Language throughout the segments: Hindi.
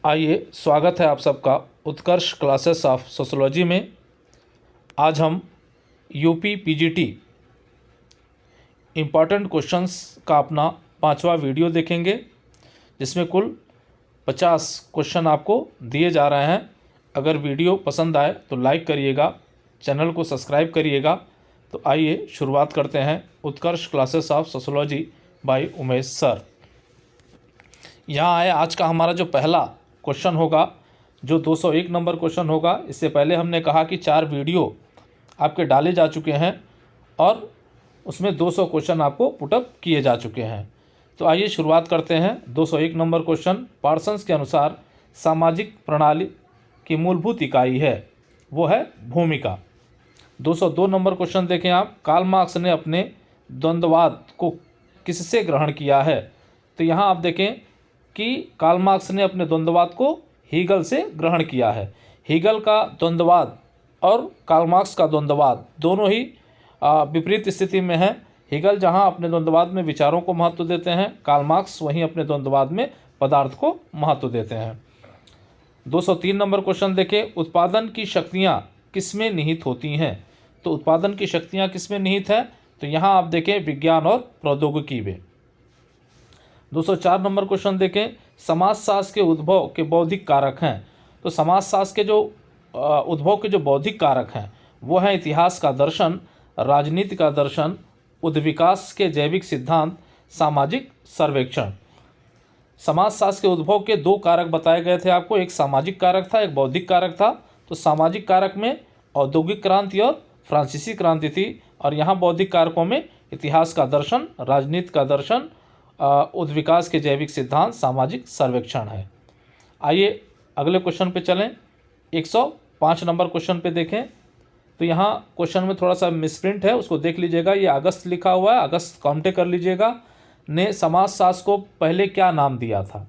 आइए, स्वागत है आप सबका उत्कर्ष क्लासेस ऑफ सोशोलॉजी में। आज हम यूपी पीजीटी इम्पॉर्टेंट क्वेश्चंस का अपना 5वां वीडियो देखेंगे, जिसमें कुल 50 क्वेश्चन आपको दिए जा रहे हैं। अगर वीडियो पसंद आए तो लाइक करिएगा, चैनल को सब्सक्राइब करिएगा। तो आइए शुरुआत करते हैं Utkarsh classes of sociology by Umesh sir. यहाँ आए, आज का हमारा जो पहला क्वेश्चन होगा, जो 201 नंबर क्वेश्चन होगा। इससे पहले हमने कहा कि 4 वीडियो आपके डाले जा चुके हैं और उसमें 200 क्वेश्चन आपको पुटअप किए जा चुके हैं। तो आइए शुरुआत करते हैं। 201 नंबर क्वेश्चन, पार्सन्स के अनुसार सामाजिक प्रणाली की मूलभूत इकाई है, वो है भूमिका। 202 नंबर क्वेश्चन देखें आप, कार्ल मार्क्स ने अपने द्वंद्ववाद को किससे ग्रहण किया है? तो यहाँ आप देखें कि कार्ल मार्क्स ने अपने द्वंद्ववाद को हीगल से ग्रहण किया है। हीगल का द्वंद्ववाद और कार्ल मार्क्स का द्वंद्ववाद दोनों ही विपरीत स्थिति में है। हीगल जहां अपने द्वंद्ववाद में विचारों को महत्व देते हैं, कार्ल मार्क्स वहीं अपने द्वंद्ववाद में पदार्थ को महत्व देते हैं। 203 नंबर क्वेश्चन देखें, उत्पादन की शक्तियाँ किसमें निहित होती हैं? तो उत्पादन की शक्तियाँ किसमें निहित हैं? तो यहाँ आप देखें विज्ञान और प्रौद्योगिकी में। 204 नंबर क्वेश्चन देखें, समाजशास्त्र के उद्भव के बौद्धिक कारक हैं। तो समाजशास्त्र के जो उद्भव के जो बौद्धिक कारक हैं वो हैं इतिहास का दर्शन, राजनीति का दर्शन, उद्विकास के जैविक सिद्धांत, सामाजिक सर्वेक्षण। समाजशास्त्र के उद्भव के 2 कारक बताए गए थे आपको, एक सामाजिक कारक था, एक बौद्धिक कारक था। तो सामाजिक कारक में औद्योगिक क्रांति और फ्रांसीसी क्रांति थी, और यहाँ बौद्धिक कारकों में इतिहास का दर्शन, राजनीति का दर्शन, उद्विकास के जैविक सिद्धांत, सामाजिक सर्वेक्षण है। आइए अगले क्वेश्चन पे चलें। 105 नंबर क्वेश्चन पे देखें, तो यहाँ क्वेश्चन में थोड़ा सा मिसप्रिंट है, उसको देख लीजिएगा। ये अगस्त लिखा हुआ है, अगस्त काउंटे कर लीजिएगा। ने समाजशास्त्र को पहले क्या नाम दिया था?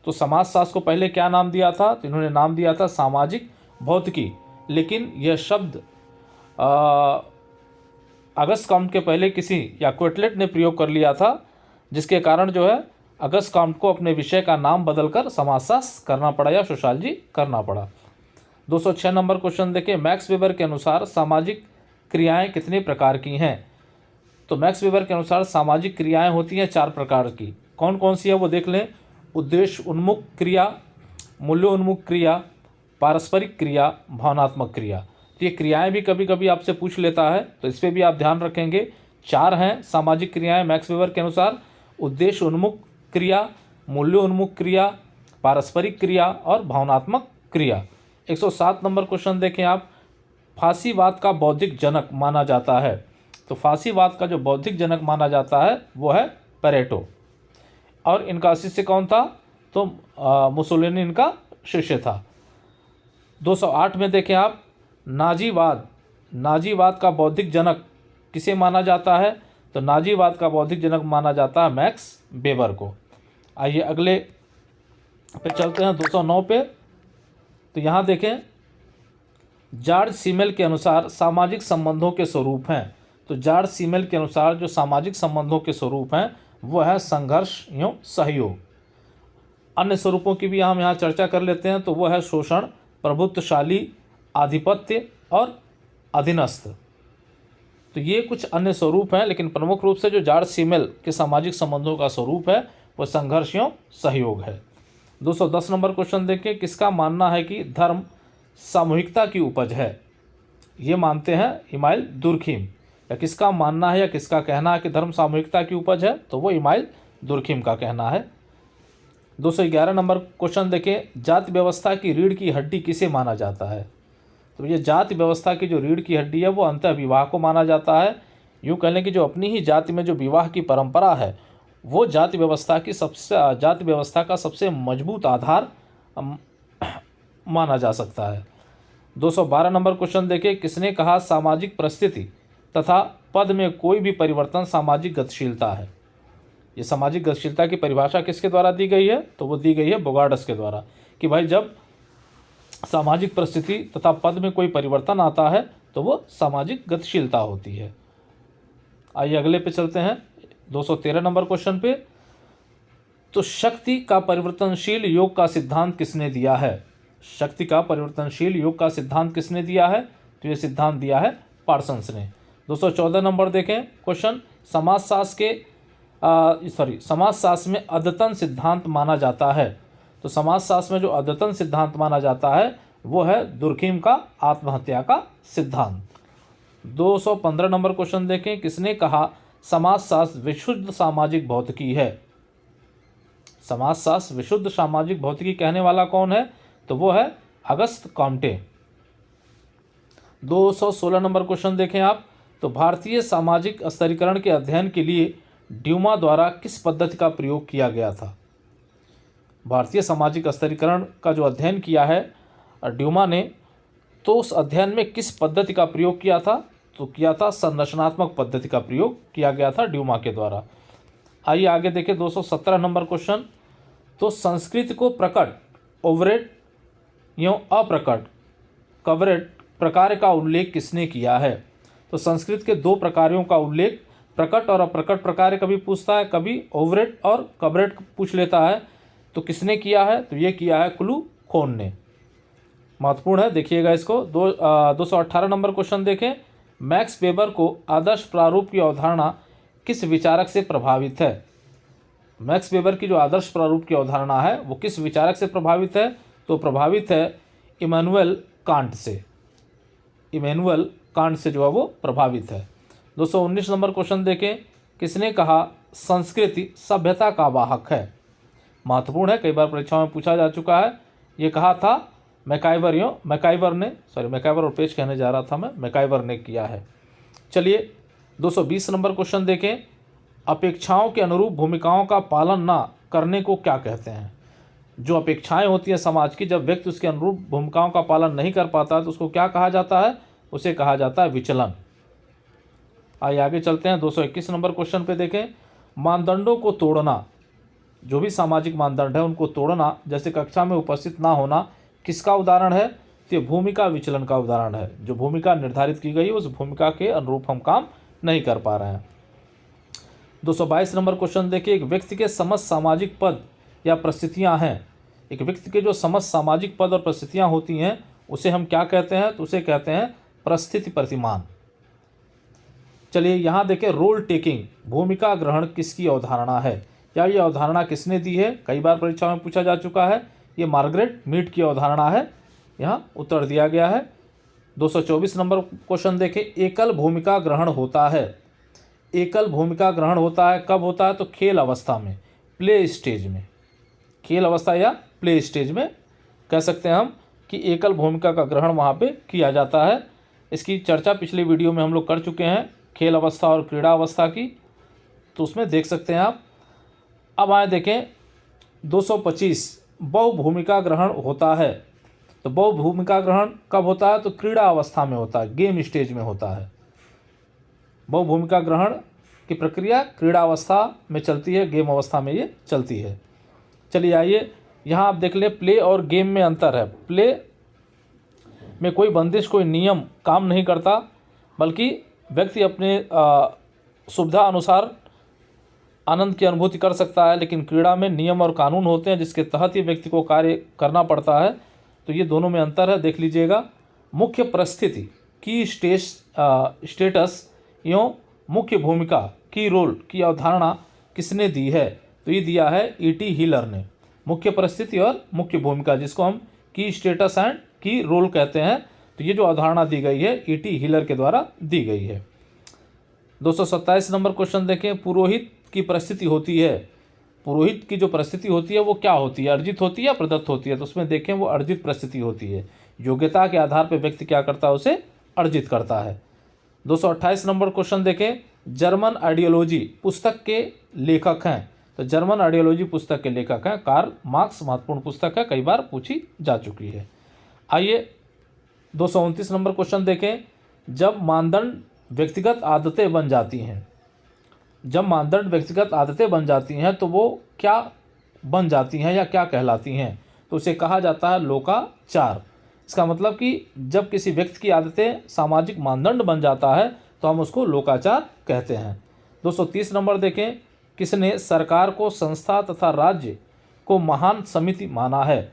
तो समाजशास्त्र को पहले क्या नाम दिया था? तो इन्होंने नाम दिया था सामाजिक भौतिकी। लेकिन यह शब्द अगस्त काउंट के पहले किसी या क्वेटलेट ने प्रयोग कर लिया था, जिसके कारण जो है अगस्त काउंट को अपने विषय का नाम बदलकर समाजशास्त्र करना पड़ा या सोशियोलॉजी करना पड़ा। 206 नंबर क्वेश्चन देखें, मैक्स वेबर के अनुसार सामाजिक क्रियाएं कितने प्रकार की हैं? तो मैक्स वेबर के अनुसार सामाजिक क्रियाएं होती हैं 4 प्रकार की। कौन कौन सी है वो देख लें। उद्देश्य उन्मुख क्रिया, मूल्य उन्मुख क्रिया, पारस्परिक क्रिया, भावनात्मक क्रिया। तो ये क्रियाएं भी कभी कभी आपसे पूछ लेता है, तो इस पर भी आप ध्यान रखेंगे। 4 हैं सामाजिक क्रियाएं मैक्स वेबर के अनुसार: उद्देश्य उन्मुख क्रिया, मूल्य उन्मुख क्रिया, पारस्परिक क्रिया और भावनात्मक क्रिया। 107 नंबर क्वेश्चन देखें आप, फांसीवाद का बौद्धिक जनक माना जाता है। तो फांसीवाद का जो बौद्धिक जनक माना जाता है वो है पेरेटो, और इनका शिष्य कौन था? तो मुसोलिनी इनका शिष्य था। 208 में देखें आप, नाजीवाद का बौद्धिक जनक किसे माना जाता है? तो नाजीवाद का बौद्धिक जनक माना जाता है मैक्स वेबर को। आइए अगले पे चलते हैं, 209 पे। तो यहाँ देखें, जॉर्ज सीमेल के अनुसार सामाजिक संबंधों के स्वरूप हैं। तो जॉर्ज सीमेल के अनुसार जो सामाजिक संबंधों के स्वरूप हैं वो है संघर्ष एवं सहयोग। अन्य स्वरूपों की भी हम यहाँ चर्चा कर लेते हैं। तो वो है शोषण, प्रभुत्वशाली, आधिपत्य और अधीनस्थ। तो ये कुछ अन्य स्वरूप हैं, लेकिन प्रमुख रूप से जो जॉर्ज सीमेल के सामाजिक संबंधों का स्वरूप है वो संघर्ष एवं सहयोग है। 210 नंबर क्वेश्चन देखें, किसका मानना है कि धर्म सामूहिकता की उपज है? ये मानते हैं इमाइल दुर्खिम। या किसका मानना है या किसका कहना है कि धर्म सामूहिकता की उपज है? तो वो इमाइल दुर्खिम का कहना है। 211 नंबर क्वेश्चन देखें, जाति व्यवस्था की रीढ़ की हड्डी किसे माना जाता है? तो ये जाति व्यवस्था की जो रीढ़ की हड्डी है वो अंतः विवाह को माना जाता है। यूँ कह लें कि जो अपनी ही जाति में जो विवाह की परंपरा है वो जाति व्यवस्था का सबसे मजबूत आधार माना जा सकता है। 212 नंबर क्वेश्चन देखिए, किसने कहा सामाजिक परिस्थिति तथा पद में कोई भी परिवर्तन सामाजिक गतिशीलता है? ये सामाजिक गतिशीलता की परिभाषा किसके द्वारा दी गई है? तो वो दी गई है बोगार्डस के द्वारा, कि भाई जब सामाजिक परिस्थिति तथा पद में कोई परिवर्तन आता है तो वो सामाजिक गतिशीलता होती है। आइए अगले पे चलते हैं, 213 नंबर क्वेश्चन पे। तो शक्ति का परिवर्तनशील योग का सिद्धांत किसने दिया है? शक्ति का परिवर्तनशील योग का सिद्धांत किसने दिया है? तो ये सिद्धांत दिया है पार्सन्स ने। 214 नंबर देखें क्वेश्चन, समाजशास्त्र में अद्यतन सिद्धांत माना जाता है। तो समाजशास्त्र में जो अद्यतन सिद्धांत माना जाता है वो है दुर्खिम का आत्महत्या का सिद्धांत। 215 नंबर क्वेश्चन देखें, किसने कहा समाजशास्त्र विशुद्ध सामाजिक भौतिकी है? समाजशास्त्र विशुद्ध सामाजिक भौतिकी कहने वाला कौन है? तो वो है अगस्त कॉम्टे। 216 नंबर क्वेश्चन देखें आप, तो भारतीय सामाजिक स्तरीकरण के अध्ययन के लिए ड्यूमा द्वारा किस पद्धति का प्रयोग किया गया था? भारतीय सामाजिक स्तरीकरण का जो अध्ययन किया है ड्यूमा ने, तो उस अध्ययन में किस पद्धति का प्रयोग किया था? तो किया था संरचनात्मक पद्धति का प्रयोग किया गया था ड्यूमा के द्वारा। आइए आगे देखें 217 नंबर क्वेश्चन, तो संस्कृति को प्रकट, ओवरेट एवं अप्रकट, कवरेट प्रकार का उल्लेख किसने किया है? तो संस्कृत के दो प्रकारों का उल्लेख प्रकट और अप्रकट प्रकार कभी पूछता है, कभी ओवरेट और कवरेट पूछ लेता है। तो किसने किया है? तो ये किया है क्लूखोन ने। महत्वपूर्ण है, देखिएगा इसको। 218 नंबर क्वेश्चन देखें, मैक्स वेबर को आदर्श प्रारूप की अवधारणा किस विचारक से प्रभावित है? मैक्स वेबर की जो आदर्श प्रारूप की अवधारणा है वो किस विचारक से प्रभावित है? तो प्रभावित है Immanuel can't say. Immanuel can't say जो है वो प्रभावित है। 219 नंबर क्वेश्चन देखें, किसने कहा संस्कृति सभ्यता का वाहक है? महत्वपूर्ण है, कई बार परीक्षाओं में पूछा जा चुका है। ये कहा था मैकाइवर और पेज कहने जा रहा था मैं, मैकाइवर ने किया है। चलिए 220 नंबर क्वेश्चन देखें, अपेक्षाओं के अनुरूप भूमिकाओं का पालन ना करने को क्या कहते हैं? जो अपेक्षाएं होती हैं समाज की, जब व्यक्ति उसके अनुरूप भूमिकाओं का पालन नहीं कर पाता तो उसको क्या कहा जाता है? उसे कहा जाता है विचलन। आइए आगे चलते हैं 221 नंबर क्वेश्चन पे देखें, मानदंडों को तोड़ना, जो भी सामाजिक मानदंड है उनको तोड़ना, जैसे कक्षा में उपस्थित ना होना, किसका उदाहरण है? तो भूमिका विचलन का उदाहरण है। जो भूमिका निर्धारित की गई उस भूमिका के अनुरूप हम काम नहीं कर पा रहे हैं। 222 नंबर क्वेश्चन देखिए, एक व्यक्ति के समस्त सामाजिक पद या परिस्थितियां हैं, एक व्यक्ति के जो समस्त सामाजिक पद और परिस्थितियां होती हैं उसे हम क्या कहते हैं? तो उसे कहते हैं परिस्थिति प्रतिमान। चलिए यहाँ देखें, रोल टेकिंग, भूमिका ग्रहण किसकी अवधारणा है या ये अवधारणा किसने दी है? कई बार परीक्षा में पूछा जा चुका है। ये मार्गरेट मीड की अवधारणा है। यहाँ उत्तर दिया गया है। 224 नंबर क्वेश्चन देखें, एकल भूमिका ग्रहण होता है। एकल भूमिका ग्रहण होता है कब होता है? तो खेल अवस्था में, प्ले स्टेज में। खेल अवस्था या प्ले स्टेज में कह सकते हैं हम कि एकल भूमिका का ग्रहण वहाँ पे किया जाता है। इसकी चर्चा पिछले वीडियो में हम लोग कर चुके हैं, खेल अवस्था और क्रीड़ा अवस्था की, तो उसमें देख सकते हैं आप। अब आए देखें 225, बहुभूमिका ग्रहण होता है। तो बहुभूमिका ग्रहण कब होता है? तो क्रीड़ा अवस्था में होता है, गेम स्टेज में होता है। बहुभूमिका ग्रहण की प्रक्रिया क्रीड़ा अवस्था में चलती है, गेम अवस्था में ये चलती है। चलिए आइए यहाँ आप देख लें, प्ले और गेम में अंतर है। प्ले में कोई बंदिश, कोई नियम काम नहीं करता, बल्कि व्यक्ति अपने सुविधा अनुसार आनंद की अनुभूति कर सकता है। लेकिन क्रीड़ा में नियम और कानून होते हैं जिसके तहत ही व्यक्ति को कार्य करना पड़ता है। तो ये दोनों में अंतर है, देख लीजिएगा। मुख्य परिस्थिति की स्टेटस एवं मुख्य भूमिका की रोल की अवधारणा किसने दी है? तो ये दिया है E.T. हीलर ने। मुख्य परिस्थिति और मुख्य भूमिका, जिसको हम की स्टेटस एंड की रोल कहते हैं, तो ये जो अवधारणा दी गई है E.T. हीलर के द्वारा दी गई है। 227 नंबर क्वेश्चन देखें, पुरोहित की परिस्थिति होती है। पुरोहित की जो परिस्थिति होती है वो क्या होती है? अर्जित होती है या प्रदत्त होती है? तो उसमें देखें वो अर्जित परिस्थिति होती है। योग्यता के आधार पर व्यक्ति क्या करता है? उसे अर्जित करता है। 228 नंबर क्वेश्चन देखें, जर्मन आइडियोलॉजी पुस्तक के लेखक हैं। तो जर्मन आइडियोलॉजी पुस्तक के लेखक हैं कार्ल मार्क्स। महत्वपूर्ण पुस्तक है, कई बार पूछी जा चुकी है। आइए 229 नंबर क्वेश्चन देखें, जब मानदंड व्यक्तिगत आदतें बन जाती हैं, जब मानदंड व्यक्तिगत आदतें बन जाती हैं तो वो क्या बन जाती हैं या क्या कहलाती हैं? तो उसे कहा जाता है लोकाचार। इसका मतलब कि जब किसी व्यक्ति की आदतें सामाजिक मानदंड बन जाता है तो हम उसको लोकाचार कहते हैं। 230 नंबर देखें, किसने सरकार को संस्था तथा राज्य को महान समिति माना है?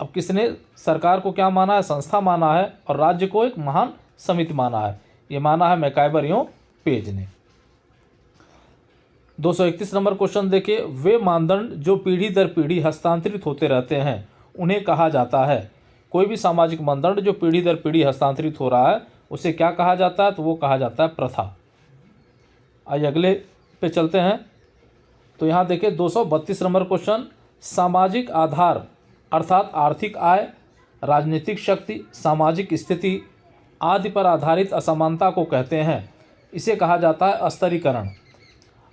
अब किसने सरकार को क्या माना है? संस्था माना है, और राज्य को एक महान समिति माना है। ये माना है मैकाइवर एवं पेज ने। 231 नंबर क्वेश्चन देखिए, वे मानदंड जो पीढ़ी दर पीढ़ी हस्तांतरित होते रहते हैं उन्हें कहा जाता है। कोई भी सामाजिक मानदंड जो पीढ़ी दर पीढ़ी हस्तांतरित हो रहा है उसे क्या कहा जाता है? तो वो कहा जाता है प्रथा। आइए अगले पे चलते हैं। तो यहाँ देखिए 232 नंबर क्वेश्चन, सामाजिक आधार अर्थात आर्थिक आय, राजनीतिक शक्ति, सामाजिक स्थिति आदि पर आधारित असमानता को कहते हैं। इसे कहा जाता है स्तरीकरण।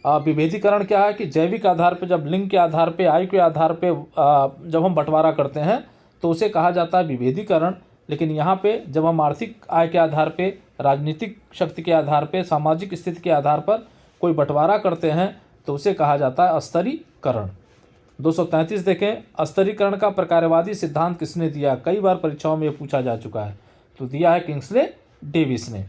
विभेदीकरण क्या है कि जैविक आधार पर, जब लिंग के आधार पर, आयु के आधार पर जब हम बंटवारा करते हैं तो उसे कहा जाता है विभेदीकरण। लेकिन यहाँ पे जब हम आर्थिक आय के आधार पे, राजनीतिक शक्ति के आधार पे, सामाजिक स्थिति के आधार पर कोई बंटवारा करते हैं तो उसे कहा जाता है स्तरीकरण। 233 देखें, स्तरीकरण का प्रकारवादी सिद्धांत किसने दिया? कई बार परीक्षाओं में ये पूछा जा चुका है, तो दिया है किंग्सले डेविस ने।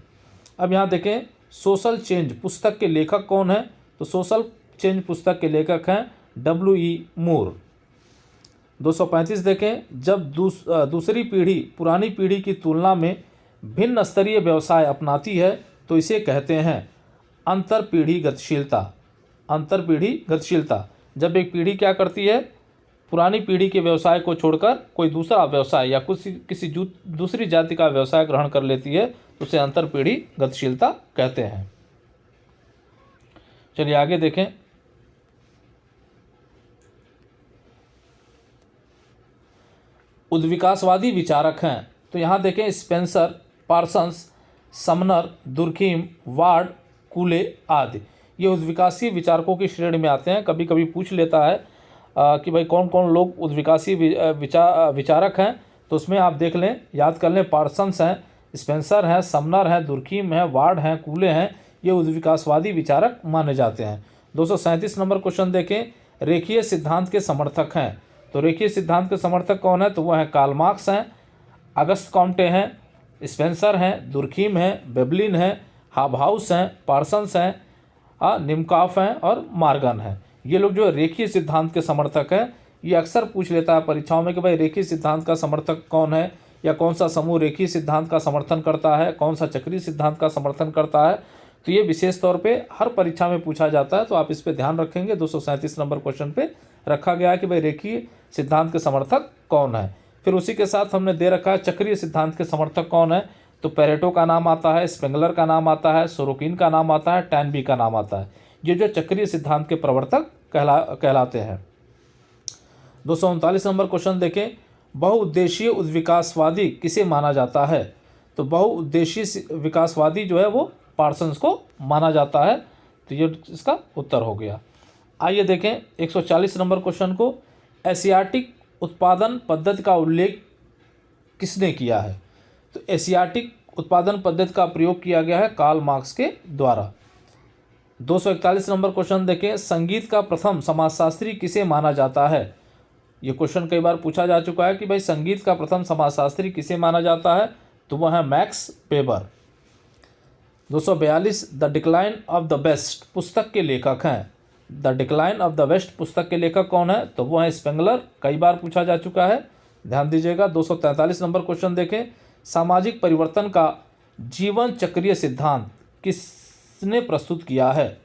अब यहाँ देखें, सोशल चेंज पुस्तक के लेखक कौन है? तो सोशल चेंज पुस्तक के लेखक हैं W.E. मूर। 235 देखें, जब दूसरी पीढ़ी पुरानी पीढ़ी की तुलना में भिन्न स्तरीय व्यवसाय अपनाती है तो इसे कहते हैं अंतर पीढ़ी गतिशीलता। अंतर पीढ़ी गतिशीलता, जब एक पीढ़ी क्या करती है, पुरानी पीढ़ी के व्यवसाय को छोड़कर कोई दूसरा व्यवसाय या किसी दूसरी जाति का व्यवसाय ग्रहण कर लेती है तो उसे अंतर पीढ़ी गतिशीलता कहते हैं। चलिए आगे देखें। उद्विकासवादी विचारक हैं, तो यहाँ देखें Spencer, Parsons, Sumner, Durkheim, Ward, Cooley आदि ये उद्विकासी विचारकों की श्रेणी में आते हैं। कभी कभी पूछ लेता है कि भाई कौन कौन लोग उद्विकासी विचारक हैं, तो उसमें आप देख लें, याद कर लें, पार्सन्स हैं, स्पेंसर हैं, समनर हैं, दुर्खीम हैं, वार्ड हैं, कूले हैं, ये उद्विकासवादी विचारक माने जाते हैं। 237 नंबर क्वेश्चन देखें, रेखीय सिद्धांत के समर्थक हैं, तो रेखीय सिद्धांत के समर्थक कौन है? तो वह हैं कार्ल मार्क्स हैं, अगस्त कॉम्टे हैं, स्पेंसर हैं, दुर्खीम हैं, बेबलिन हैं, हाबहाउस हैं, पार्सन्स हैं, निमकॉफ हैं और मार्गन हैं। ये लोग जो रेखीय सिद्धांत के समर्थक हैं, ये अक्सर पूछ लेता है परीक्षाओं में कि भाई रेखीय सिद्धांत का समर्थक कौन है, या कौन सा समूह रेखीय सिद्धांत का समर्थन करता है, कौन सा चक्रीय सिद्धांत का समर्थन करता है। तो ये विशेष तौर पे हर परीक्षा में पूछा जाता है, तो आप इस पे ध्यान रखेंगे। 237 नंबर क्वेश्चन पे रखा गया है कि भाई रेखीय सिद्धांत के समर्थक कौन है। फिर उसी के साथ हमने दे रखा है चक्रीय सिद्धांत के समर्थक कौन है, तो पेरेटो का नाम आता है, स्पेंगलर का नाम आता है, सोरोकिन का नाम आता है, टैनबी का नाम आता है। ये जो चक्रीय सिद्धांत के प्रवर्तक कहलाते हैं। 239 नंबर क्वेश्चन देखें, बहुउद्देशीय उद्विकासवादी किसे माना जाता है? तो बहुउद्देशीय विकासवादी जो है वो पार्सन्स को माना जाता है। तो ये इसका उत्तर हो गया। आइए देखें 140 नंबर क्वेश्चन को, एशियाटिक उत्पादन पद्धति का उल्लेख किसने किया है? तो एशियाटिक उत्पादन पद्धति का प्रयोग किया गया है कार्ल मार्क्स के द्वारा। 241 नंबर क्वेश्चन देखें, संगीत का प्रथम समाजशास्त्री किसे माना जाता है? ये क्वेश्चन कई बार पूछा जा चुका है कि भाई संगीत का प्रथम समाजशास्त्री किसे माना जाता है, तो वह है Max Weber. 242 the Decline of the West पुस्तक के लेखक हैं। The Decline of the West पुस्तक के लेखक कौन है? तो वो है स्पेंगलर, कई बार पूछा जा चुका है, ध्यान दीजिएगा। 243 नंबर क्वेश्चन देखें, सामाजिक परिवर्तन का जीवन चक्रीय सिद्धांत किसने प्रस्तुत किया है?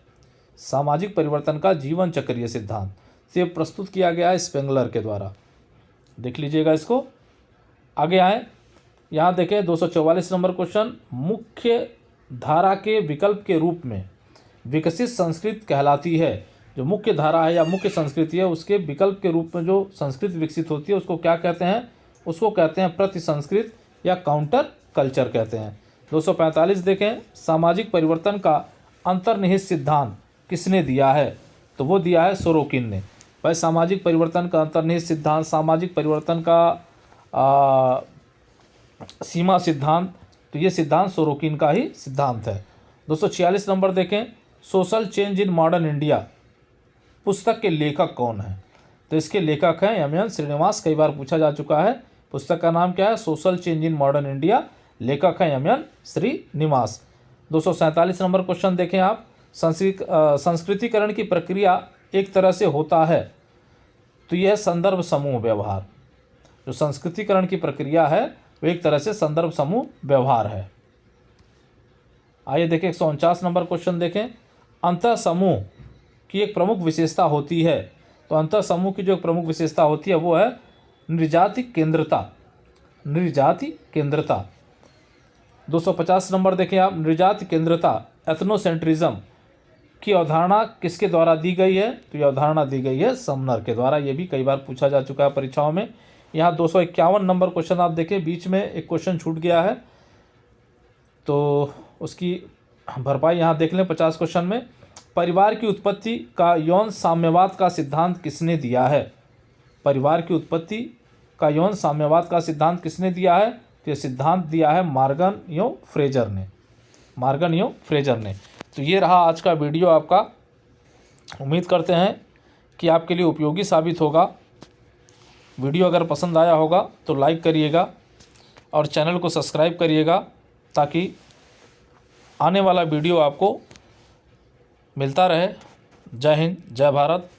सामाजिक परिवर्तन का जीवन चक्रीय सिद्धांत से प्रस्तुत किया गया है स्पेंगलर के द्वारा, देख लीजिएगा इसको। आगे आए, यहाँ देखें 244 नंबर क्वेश्चन, मुख्य धारा के विकल्प के रूप में विकसित संस्कृति कहलाती है। जो मुख्य धारा है या मुख्य संस्कृति है उसके विकल्प के रूप में जो संस्कृति विकसित होती है उसको क्या कहते हैं? उसको कहते हैं प्रति संस्कृत या काउंटर कल्चर कहते हैं। 245 देखें, सामाजिक परिवर्तन का अंतर्निहित सिद्धांत किसने दिया है? तो वो दिया है सोरोकिन ने। भाई सामाजिक परिवर्तन का अंतर्निहित सिद्धांत, सामाजिक परिवर्तन का सीमा सिद्धांत, तो ये सिद्धांत सोरोकिन का ही सिद्धांत है। 246 नंबर देखें, social change in modern India पुस्तक के लेखक कौन है? तो इसके लेखक हैं एम श्रीनिवास, कई बार पूछा जा चुका है। पुस्तक का नाम क्या है? Social change in modern India, लेखक हैं एम श्रीनिवास। 247 नंबर क्वेश्चन देखें आप, संस्कृतिकरण की प्रक्रिया एक तरह से होता है, तो यह संदर्भ समूह व्यवहार। जो संस्कृतिकरण की प्रक्रिया है वो एक तरह से संदर्भ समूह व्यवहार है। आइए देखें 149 नंबर क्वेश्चन देखें। अंतः समूह की एक प्रमुख विशेषता होती है, तो अंतः समूह की जो प्रमुख विशेषता होती है वो है निर्जाति केंद्रता। निर्जाति केंद्रता। 250 नंबर देखें आप। निर्जाति केंद्रता एथनोसेंट्रिज्म की अवधारणा किसके द्वारा दी गई है, तो ये अवधारणा दी गई है समनर के द्वारा। ये भी कई बार पूछा जा चुका है परीक्षाओं में। यहाँ 251 नंबर क्वेश्चन आप देखें, बीच में एक क्वेश्चन छूट गया है तो उसकी भरपाई यहाँ देख लें 50 क्वेश्चन में। परिवार की उत्पत्ति का यौन साम्यवाद का सिद्धांत किसने दिया है? परिवार की उत्पत्ति का यौन साम्यवाद का सिद्धांत किसने दिया है? तो ये सिद्धांत दिया है मॉर्गन यो फ्रेजर ने। मॉर्गन यो फ्रेजर ने। तो ये रहा आज का वीडियो आपका। उम्मीद करते हैं कि आपके लिए उपयोगी साबित होगा। वीडियो अगर पसंद आया होगा तो लाइक करिएगा और चैनल को सब्सक्राइब करिएगा, ताकि आने वाला वीडियो आपको मिलता रहे। जय हिंद, जय भारत।